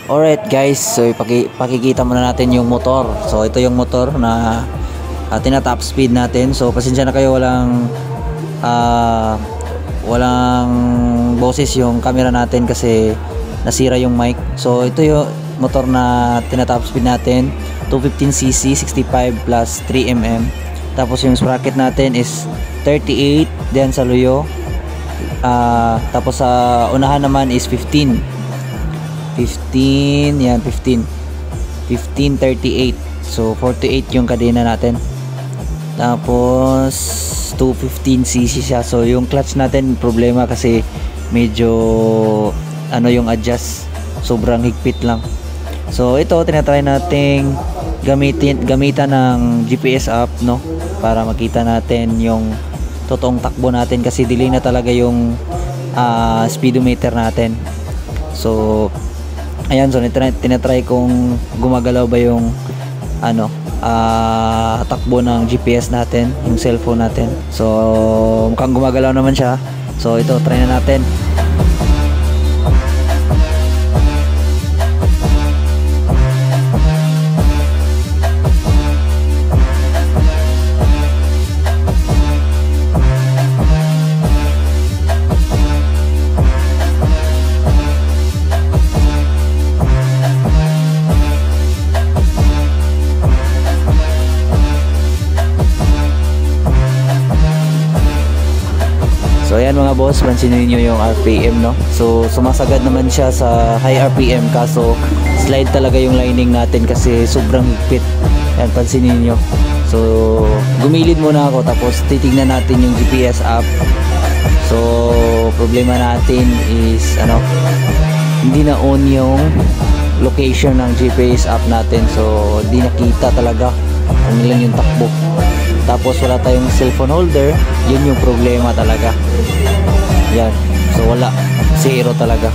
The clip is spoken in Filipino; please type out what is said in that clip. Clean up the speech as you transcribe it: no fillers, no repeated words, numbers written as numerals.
Alright guys, so pakikita muna natin yung motor. So ito yung motor na tina-top speed natin. So pasensya na kayo, walang boses yung camera natin kasi nasira yung mic. So ito yung motor na tina-top speed natin, 215cc, 65 plus 3mm. Tapos yung sprocket natin is 38 diyan sa luyo. Tapos sa unahan naman is 15 yan, 1538. So 48 yung kadena natin. Tapos 215cc siya. So yung clutch natin problema kasi medyo yung adjust, sobrang higpit lang. So ito tinatry nating gamitan ng GPS app, no, para makita natin yung totoong takbo natin kasi delay na talaga yung speedometer natin. So ayan, so tinatry kong gumagalaw ba yung takbo ng GPS natin, yung cellphone natin. So mukhang gumagalaw naman siya. So ito, try na natin. So ayan mga boss, pansinin nyo yung RPM, no? So sumasagad naman siya sa high RPM, kaso slide talaga yung lining natin kasi sobrang higpit. Ayan, pansinin nyo. So gumilid muna ako tapos titignan natin yung GPS app. So problema natin is hindi na on yung location ng GPS app natin. So hindi nakita talaga kung ilan yung takbo. Tapos wala tayong cellphone holder, yun yung problema talaga. Yan, so wala, zero talaga.